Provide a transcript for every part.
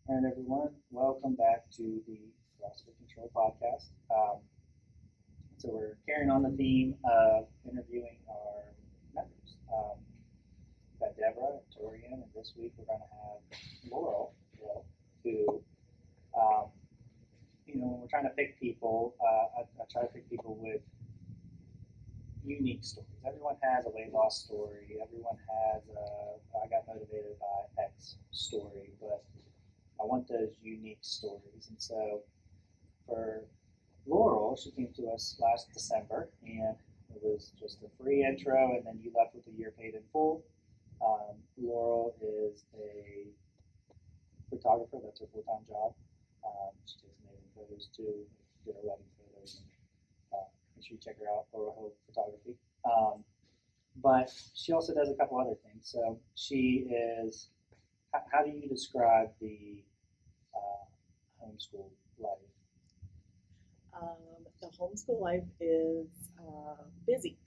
All right, everyone, welcome back to the CrossFit CTRL podcast. So we're carrying on the theme of interviewing our members. We've got Debra, Torian, and this week we're going to have Laurel Hill, who, when we're trying to pick people, I try to pick people with unique stories. Everyone has a weight loss story. Everyone has I got motivated by X story, but I want those unique stories. And so for Laurel, she came to us last December, and it was just a free intro, and then you left with a year paid in full. Laurel is a photographer. That's her full-time job. She takes amazing photos too. Did her wedding photos. And, make sure you check her out, Laurel Hill Photography. But she also does a couple other things. So she is, how do you describe the homeschool life? The homeschool life is busy.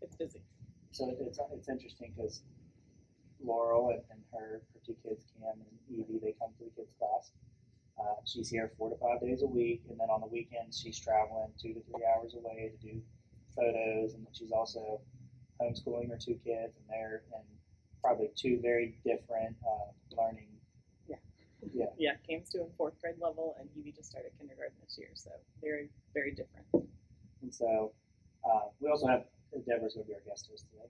It's busy. So it's interesting because Laurel and her two kids, Cam and Evie, they come to the kids' class. She's here 4 to 5 days a week, and then on the weekends she's traveling 2 to 3 hours away to do photos, and then she's also homeschooling her two kids, and they're in probably two very different learning. Yeah, Cam's doing 4th grade level, and Evie just started kindergarten this year, so very, very different. And so we also have Debra's going to be our guest host today.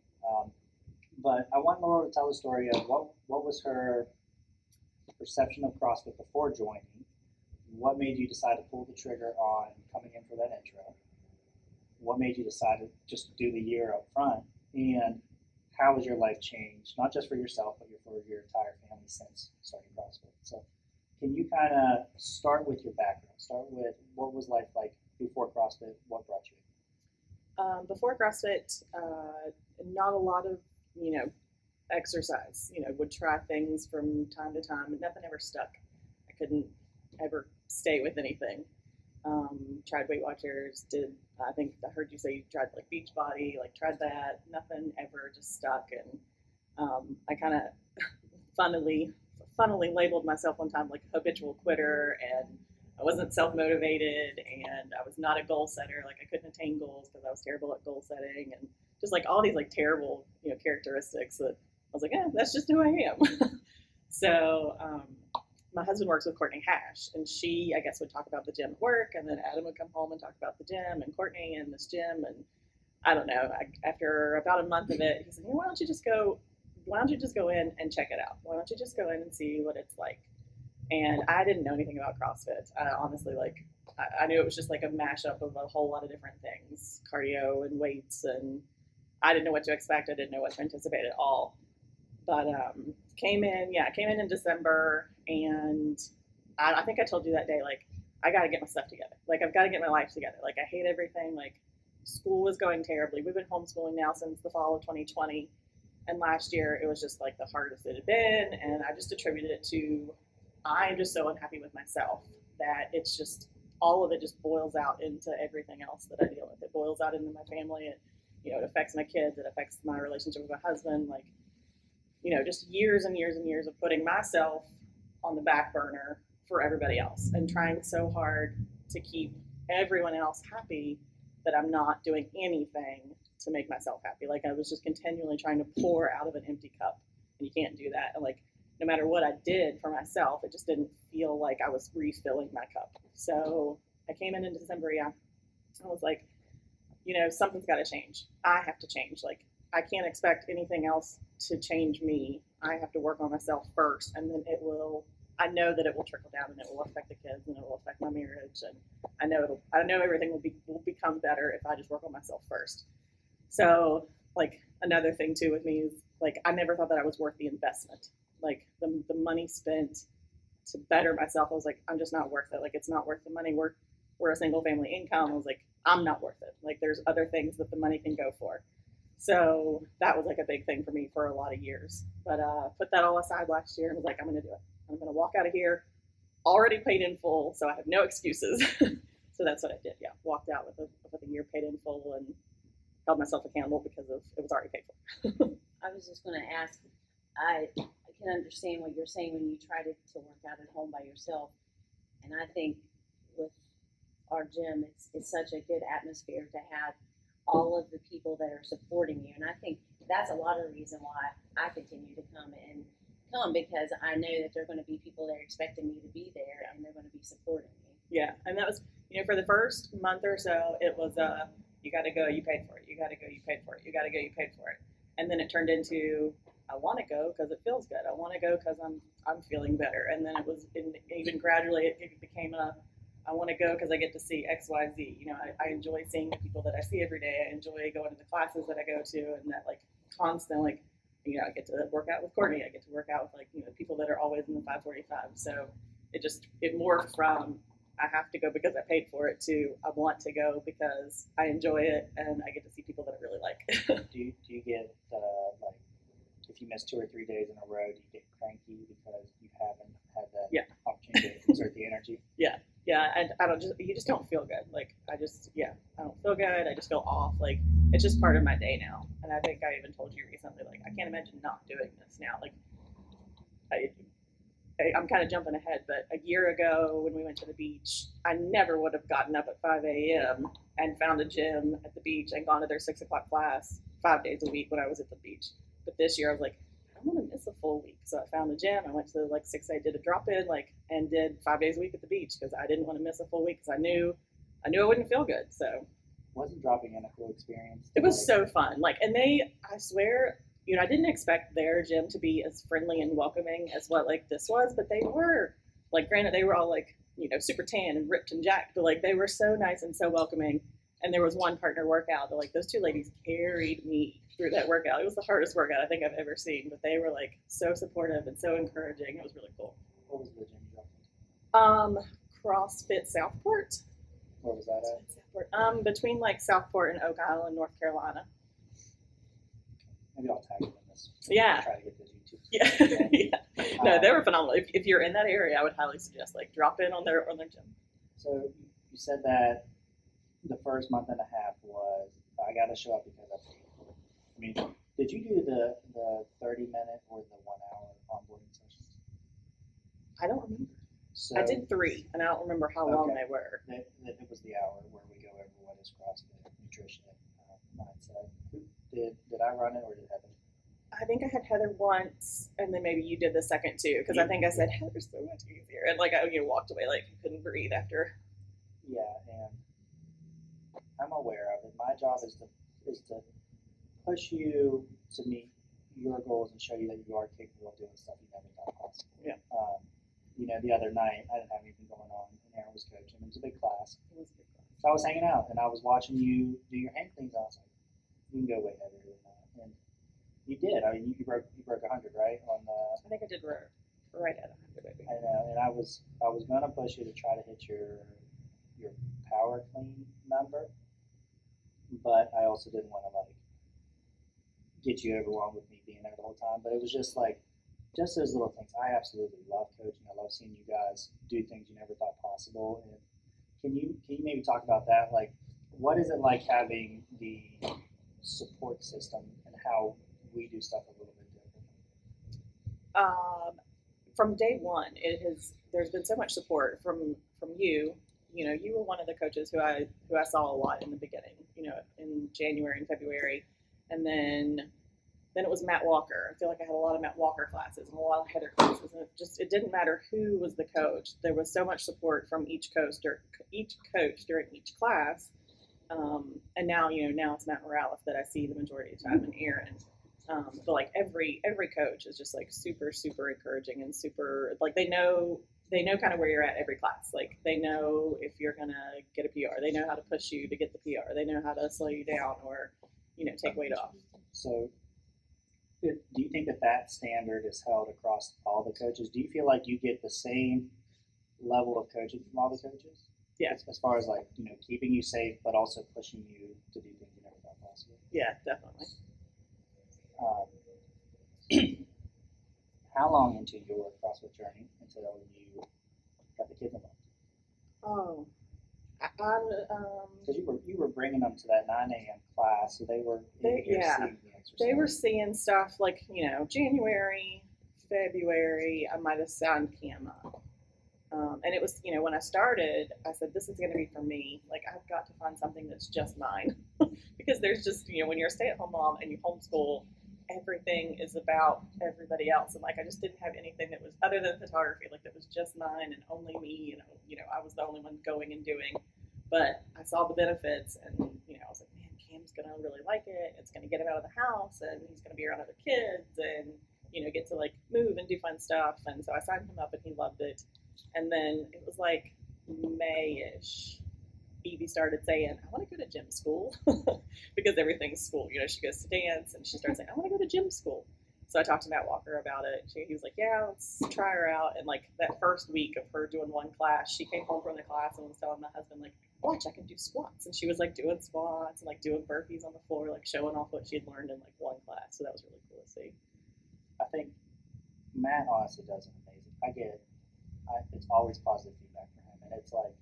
But I want Laura to tell the story of what was her perception of CrossFit before joining. What made you decide to pull the trigger on coming in for that intro? What made you decide to just do the year up front? And how has your life changed, not just for yourself, but for your entire family since starting CrossFit? So can you kind of start with your background? Start with what was life like before CrossFit? What brought you in? Before CrossFit, not a lot of, exercise. Would try things from time to time, but nothing ever stuck. I couldn't ever stay with anything. Tried Weight Watchers, I think I heard you say you tried like Beachbody, tried that, nothing ever just stuck. And I kind of funnily labeled myself one time like a habitual quitter, and I wasn't self-motivated, and I was not a goal setter. I couldn't attain goals because I was terrible at goal setting, and just all these terrible, characteristics that I was like, that's just who I am. So my husband works with Courtney Hash, and she, I guess, would talk about the gym at work, and then Adam would come home and talk about the gym, and Courtney and this gym, and I don't know. After about a month of it, he said, why don't you just go in and check it out? Why don't you just go in and see what it's like? And I didn't know anything about CrossFit. Honestly, I knew it was just a mashup of a whole lot of different things, cardio and weights, and I didn't know what to expect. I didn't know what to anticipate at all. But came in December, and I think I told you that day, I got to get my stuff together. I've got to get my life together. I hate everything. School was going terribly. We've been homeschooling now since the fall of 2020. And last year, it was just the hardest it had been. And I just attributed it to, I'm just so unhappy with myself that it's just, all of it just boils out into everything else that I deal with. It boils out into my family. It affects my kids. It affects my relationship with my husband. Just years and years and years of putting myself on the back burner for everybody else and trying so hard to keep everyone else happy that I'm not doing anything to make myself happy. I was just continually trying to pour out of an empty cup, and you can't do that. And no matter what I did for myself, it just didn't feel like I was refilling my cup. So I came in December, I was like, something's got to change. I have to change. I can't expect anything else to change me. I have to work on myself first, and then I know that it will trickle down, and it will affect the kids, and it will affect my marriage, and I know everything will become better if I just work on myself first. So another thing too with me is I never thought that I was worth the investment. The money spent to better myself, I was I'm just not worth it. It's not worth the money. We're a single family income. I was I'm not worth it. There's other things that the money can go for. So that was a big thing for me for a lot of years. But put that all aside last year and was I'm going to do it. I'm going to walk out of here already paid in full, so I have no excuses. So that's what I did. Yeah, walked out with a year paid in full and held myself accountable because it was already paid for. I was just going to ask, I can understand what you're saying when you try to work out at home by yourself. And I think with our gym, it's such a good atmosphere to have all of the people that are supporting you. And I think that's a lot of the reason why I continue to come because I know that there are going to be people that are expecting me to be there and they're going to be supporting me. Yeah, and that was, for the first month or so, it was, you got to go, you paid for it. You got to go, you paid for it. You got to go, you paid for it. And then it turned into, I want to go because it feels good. I want to go because I'm feeling better. And then it was, even gradually, it became I want to go because I get to see X, Y, Z. I enjoy seeing the people that I see every day. I enjoy going to the classes that I go to, and that constant, I get to work out with Courtney. I get to work out with people that are always in the 545. So it morphed from I have to go because I paid for it to I want to go because I enjoy it and I get to see people that I really like. Do you get if you miss 2 or 3 days in a row, do you get cranky because you haven't had that opportunity to exert the energy? Yeah, and you just don't feel good. I don't feel good. I just feel off. It's just part of my day now. And I think I even told you recently, I can't imagine not doing this now. I'm kind of jumping ahead, but a year ago when we went to the beach, I never would have gotten up at 5 a.m. and found a gym at the beach and gone to their 6 o'clock class 5 days a week when I was at the beach. But this year I was like, I don't want to miss a full week. So I found a gym. I went to 6, I did a drop-in, and did 5 days a week at the beach because I didn't want to miss a full week because I knew I wouldn't feel good. So wasn't dropping in a cool experience? It was so fun. And I swear, I didn't expect their gym to be as friendly and welcoming as what this was, but they were. Granted, they were all super tan and ripped and jacked, but they were so nice and so welcoming. And there was one partner workout that those two ladies carried me through that workout. It was the hardest workout I think I've ever seen, but they were so supportive and so encouraging. It was really cool. What was the gym you dropped in? CrossFit Southport. Where was that at? Southport. Between Southport and Oak Island, North Carolina. Maybe I'll tag you in this. Yeah. Try to get those YouTube. Yeah. No, they were phenomenal. If you're in that area, I would highly suggest drop in on their gym. So you said that the first month and a half was I got to show up because I paid for it. I mean, did you do the 30-minute or the 1 hour onboarding sessions? I don't remember. So I did 3, and I don't remember how long they were. It was the hour where we go over what is CrossFit, nutrition, mindset. Did I run it or did Heather? I think I had Heather once, and then maybe you did the second too, because I think I said Heather's so much easier, and I walked away couldn't breathe after. Yeah, and I'm aware of it. My job is to push you to meet your goals and show you that you are capable of doing stuff you never thought possible. Yeah. The other night I didn't have anything going on, and Aaron was coaching. It was a big class. So I was hanging out, and I was watching you do your hand cleans. I was like, you can go way heavier than that, and you did. I mean, you broke 100, right? I think I did right at 100, maybe. I know, and I was gonna push you to try to hit your power clean number, but I also didn't want to get you overwhelmed with me being there the whole time. But it was just just those little things. I absolutely love coaching. I love seeing you guys do things you never thought possible. And can you maybe talk about that? What is it like having the support system and how we do stuff a little bit different? From day one, there's been so much support from you. You were one of the coaches who I saw a lot in the beginning. In January and February, and then it was Matt Walker. I feel like I had a lot of Matt Walker classes and a lot of Heather classes, and it didn't matter who was the coach. There was so much support from each coach during each class. And now it's Matt Morales that I see the majority of the time, and Aaron. But every coach is just super, super encouraging and super they know kind of where you're at every class. They know if you're gonna get a PR. They know how to push you to get the PR. They know how to slow you down or take weight off. So do you think that standard is held across all the coaches? Do you feel like you get the same level of coaching from all the coaches? Yeah. As far as keeping you safe, but also pushing you to do things you never thought possible. Yeah, definitely. How long into your CrossFit journey until you got the kids involved? Oh, because you were bringing them to that 9 a.m. class, so they were seeing the exercise. They were seeing stuff January, February, I might have signed Cam up. And it was, when I started, I said, this is going to be for me. Like, I've got to find something that's just mine. Because there's just, when you're a stay-at-home mom and you homeschool, everything is about everybody else. And, like, I just didn't have anything that was, other than photography, like, that was just mine and only me. I was the only one going and doing. But I saw the benefits, and, I was like, man, Cam's going to really like it. It's going to get him out of the house, and he's going to be around other kids, and, get to, like, move and do fun stuff. And so I signed him up, and he loved it. And then it was like May-ish. Evie started saying, I want to go to gym school because everything's school. She goes to dance, and she started saying, I want to go to gym school. So I talked to Matt Walker about it. He was like, yeah, let's try her out. And like that first week of her doing one class, she came home from the class and was telling my husband, like, watch, I can do squats. And she was like doing squats and like doing burpees on the floor, like showing off what she had learned in like one class. So that was really cool to see. I think Matt honestly does it amazing. It's always positive feedback for him, and it's like,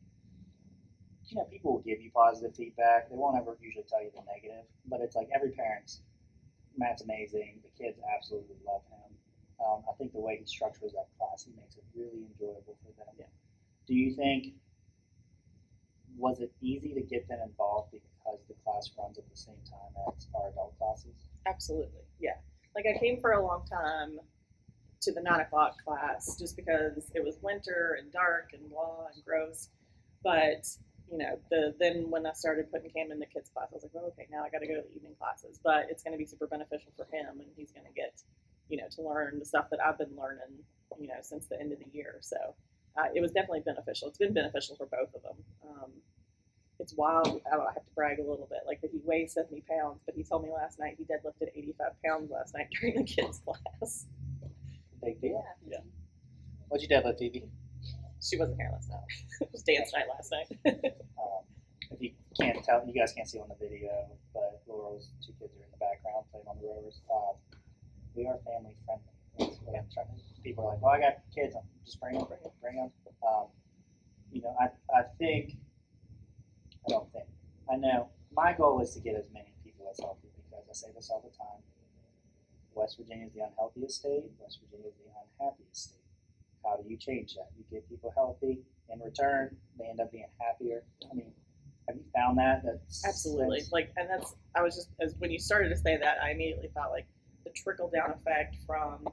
people will give you positive feedback. They won't ever usually tell you the negative, but it's like every parent's, Matt's amazing. The kids absolutely love him. I think the way he structures that class, he makes it really enjoyable for them. Yeah. Do you think, was it easy to get them involved because the class runs at the same time as our adult classes? Absolutely, yeah. Like I came for a long time to the 9 o'clock class just because it was winter and dark and blah and gross. But, then when I started putting Cam in the kids class, I was like, well, okay, now I got to go to the evening classes. But it's going to be super beneficial for him, and he's going to get, to learn the stuff that I've been learning, since the end of the year. So it was definitely beneficial. It's been beneficial for both of them. It's wild. I have to brag a little bit. Like that he weighs 70 pounds, but he told me last night he deadlifted 85 pounds last night during the kids class. Big deal. Yeah. What'd you deadlift, Evie? She wasn't here last night. It was dance night last night. If you can't tell, you guys can't see on the video, but Laurel's 2 kids are in the background playing on the rowers. We are family friendly. That's what I'm trying to. People are like, well, I got kids. Just bring them. I know. My goal is to get as many people as healthy because I say this all the time. West Virginia is the unhealthiest state. West Virginia is the unhappiest state. How do you change that? You get people healthy. In return, they end up being happier. I mean, have you found that? Absolutely. When you started to say that, I immediately thought like the trickle down effect from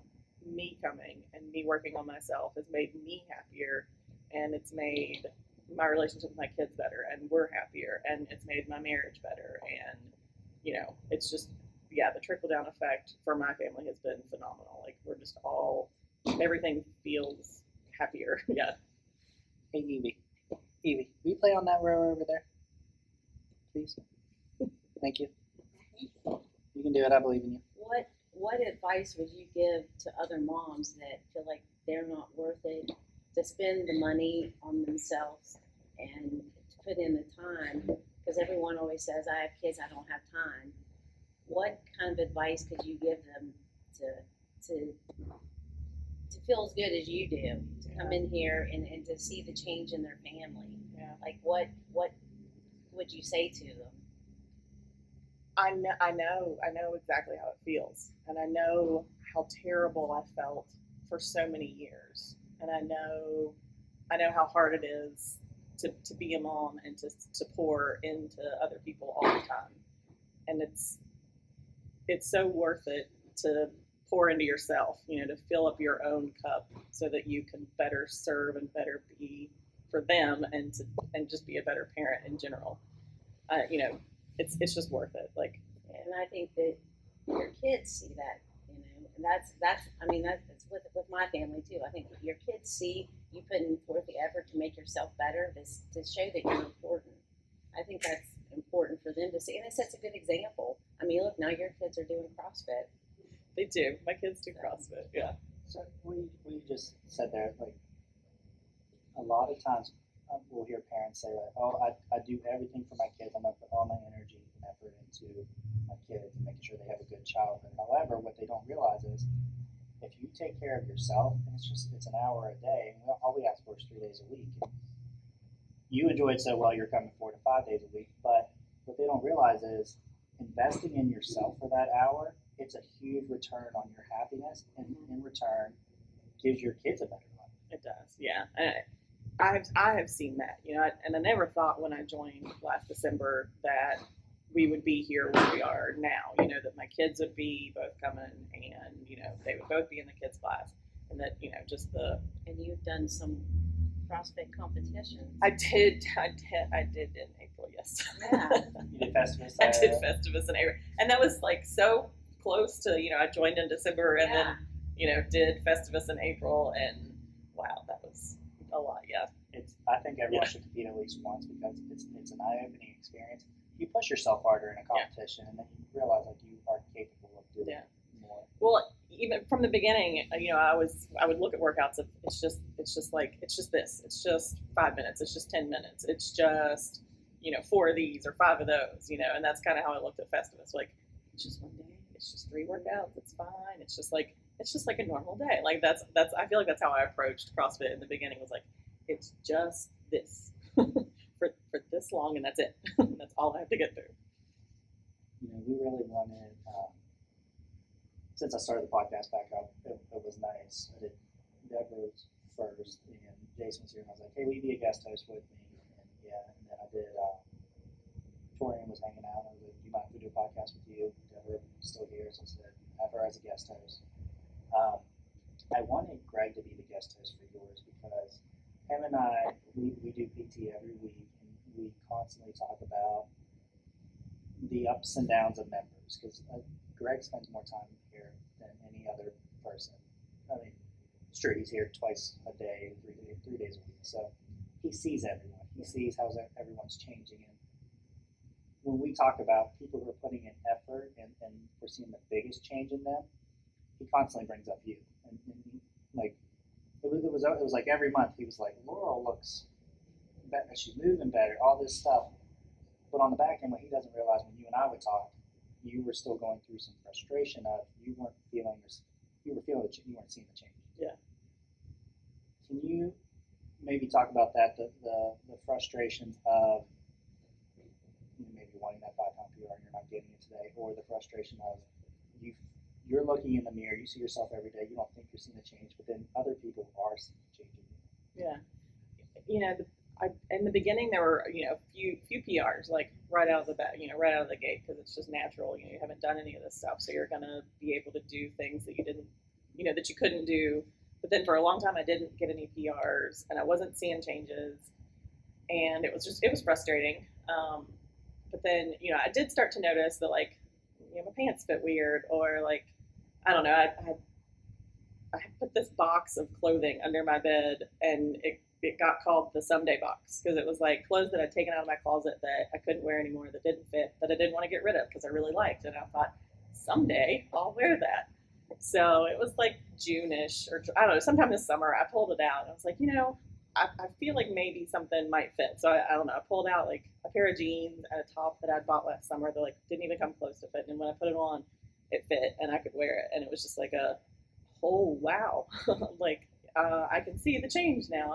me coming and me working on myself has made me happier, and it's made my relationship with my kids better, and we're happier, and it's made my marriage better, and it's just the trickle down effect for my family has been phenomenal. Like we're just everything feels happier. Yeah. Hey, Evie, will you play on that rower over there, please? Thank you. You can do it. I believe in you. What advice would you give to other moms that feel like they're not worth it to spend the money on themselves and to put in the time? Because everyone always says, I have kids, I don't have time. What kind of advice could you give them to feel as good as you do, to come in here and to see the change in their family? Yeah. Like what would you say to them? I know exactly how it feels, and I know how terrible I felt for so many years, and I know how hard it is to be a mom and to pour into other people all the time, and it's so worth it to pour into yourself, to fill up your own cup so that you can better serve and better be for them and just be a better parent in general. It's just worth it. Like, and I think that your kids see that, and that's with my family too. I think your kids see you putting forth the effort to make yourself better, to show that you're important. I think that's important for them to see, and it sets a good example. I mean, look, now your kids are doing CrossFit. They do. My kids do CrossFit. Yeah. So what you just said there, like a lot of times we'll hear parents say like, oh, I do everything for my kids. I'm going to put all my energy and effort into my kids and making sure they have a good childhood. However, what they don't realize is if you take care of yourself, and it's an hour a day, and all we ask for is 3 days a week. And you enjoy it so well, you're coming 4 to 5 days a week. But what they don't realize is investing in yourself for that hour, it's a huge return on your happiness, and in return, gives your kids a better life. It does, yeah. And I have seen that, and I never thought when I joined last December that we would be here where we are now. That my kids would be both coming, and they would both be in the kids class, and that just the. And you've done some CrossFit competitions. I did in April, yes. Yeah. You did Festivus. I did Festivus in April, and that was like so close to I joined in December and then did Festivus in April, and wow, that was a lot. Yeah. I think everyone should compete at least once because it's an eye-opening experience. You push yourself harder in a competition, and then you realize like you are capable of doing more. Well, even from the beginning, I would look at workouts of it's just this. It's just 5 minutes. It's just 10 minutes. It's just 4 of these or 5 of those. And that's kind of how I looked at Festivus. Like it's just one day. It's just 3 workouts. It's fine. It's just like a normal day. Like that's I feel like that's how I approached CrossFit in the beginning. Was like it's just this for this long, and that's it. That's all I have to get through. We really wanted. Since I started the podcast back up, it was nice. I did Debra's first, and Jason was here, and I was like, "Hey, will you be a guest host with me?" And then I did. Torian was hanging out. I was like, "Do you mind if we do a podcast with you?" Debra was still here, so I said, "Have her as a guest host." I wanted Greg to be the guest host for yours because him and I, we do PT every week, and we constantly talk about the ups and downs of members because Greg spends more time here than any other person. I mean, it's true, he's here twice a day, 3 days a week, so he sees everyone. He sees how everyone's changing. And when we talk about people who are putting in effort and we're seeing the biggest change in them, he constantly brings up you. And he, like, it was like every month he was like, Laurel looks better, she's moving better, all this stuff. But on the back end, what he doesn't realize when you and I would talk, you were still going through some frustration of you weren't feeling you weren't seeing the change. Yeah. Can you maybe talk about that, the frustrations of maybe wanting that 5-pound PR and you're not getting it today, or the frustration of you're looking in the mirror, you see yourself every day, you don't think you're seeing a change, but then other people are seeing a change in you. Yeah. In the beginning, there were few PRs like right out of the bat, right out of the gate, because it's just natural. You haven't done any of this stuff, so you're gonna be able to do things that you didn't, that you couldn't do. But then for a long time, I didn't get any PRs, and I wasn't seeing changes, and it was frustrating. But then I did start to notice that my pants fit weird, or I don't know, I put this box of clothing under my bed, and it got called the someday box because it was like clothes that I'd taken out of my closet that I couldn't wear anymore, that didn't fit, that I didn't want to get rid of because I really liked. And I thought, someday I'll wear that. So it was like June-ish, or I don't know, sometime this summer, I pulled it out. And I was like, I feel like maybe something might fit. So I don't know, I pulled out like a pair of jeans and a top that I'd bought last summer that didn't even come close to fit. And when I put it on, it fit and I could wear it. And it was just like oh, wow. I can see the change now.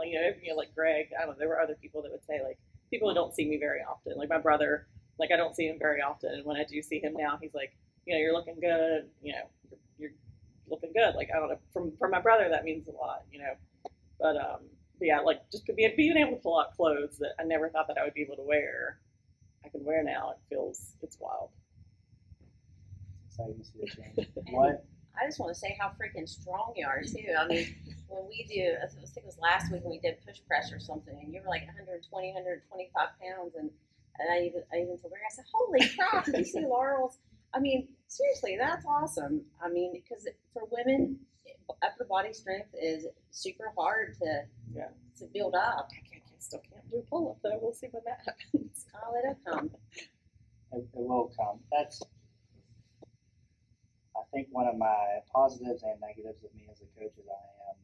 Like Greg, I don't know, there were other people that would say, people who don't see me very often. Like my brother, I don't see him very often. And when I do see him now, he's like, you're looking good. You're looking good. I don't know, from my brother, that means a lot, But yeah, just being able to pull out clothes that I never thought that I would be able to wear, I can wear now. It's wild. It's exciting to see the change. What? I just want to say how freaking strong you are too. I mean, when we do, I think it was last week when we did push press or something, and you were like 120, 125 pounds, and I even told her, I said, "Holy crap! Did you see Laurel's?" I mean, seriously, that's awesome. I mean, because for women, upper body strength is super hard to build up. I still can't do a pull up though. We'll see when that happens. Oh, it'll come. It will come. I think one of my positives and negatives of me as a coach is I am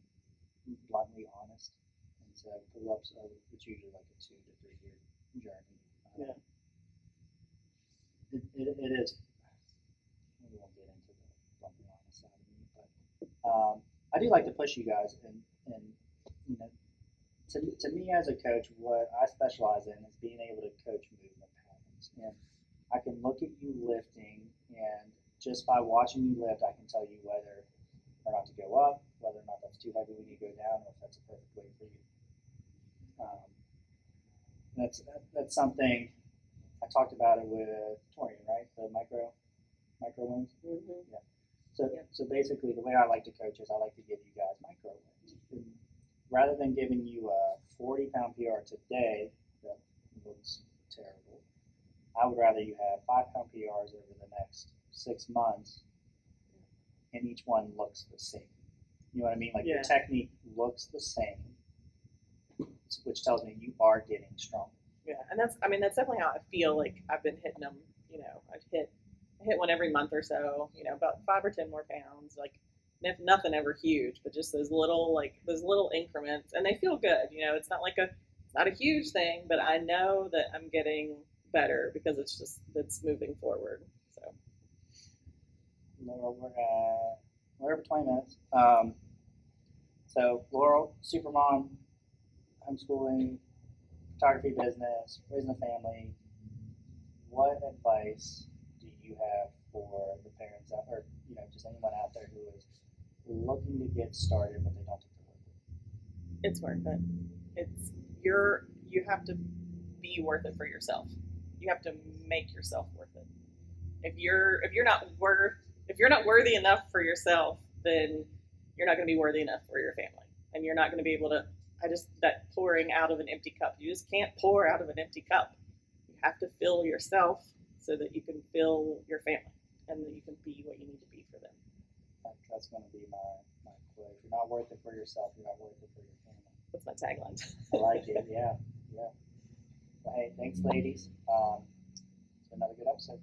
bluntly honest. And so pull-ups it's usually like a 2 to 3 year journey. Yeah. It is. We won't get into the bluntly honest side of me, but I do like to push you guys, and to me as a coach, what I specialize in is being able to coach movement patterns, and I can look at you lifting, and just by watching you lift, I can tell you whether or not to go up, whether or not that's too heavy when you go down, or if that's a perfect weight for you. That's something I talked about it with Torian, right? The micro wins. Mm-hmm. Yeah. So Yep. so basically, the way I like to coach is I like to give you guys micro wins. And rather than giving you a 40-pound PR today that looks terrible, I would rather you have 5-pound PRs over the next 6 months, and each one looks the same. You know what I mean? Like Yeah. your technique looks the same, which tells me you are getting stronger. Yeah, and that's definitely how I feel. Like I've been hitting them. I hit one every month or so. About 5 or 10 more pounds. Like nothing ever huge, but just those little increments, and they feel good. It's not a huge thing, but I know that I'm getting better because it's moving forward. So Laurel, we're over 20 minutes. So Laurel, supermom, homeschooling, photography business, raising a family. What advice do you have for the parents out, or just anyone out there who is looking to get started but they don't think they're worth it? it's worth it. You have to be worth it for yourself. You have to make yourself worth it. If you're not worthy enough for yourself, then you're not going to be worthy enough for your family, and you're not going to be able to. That pouring out of an empty cup. You just can't pour out of an empty cup. You have to fill yourself so that you can fill your family, and that you can be what you need to be for them. That's going to be my quote. If you're not worth it for yourself, you're not worth it for your family. That's my tagline. I like it. Yeah. Well, hey, thanks, ladies. It's been another good episode.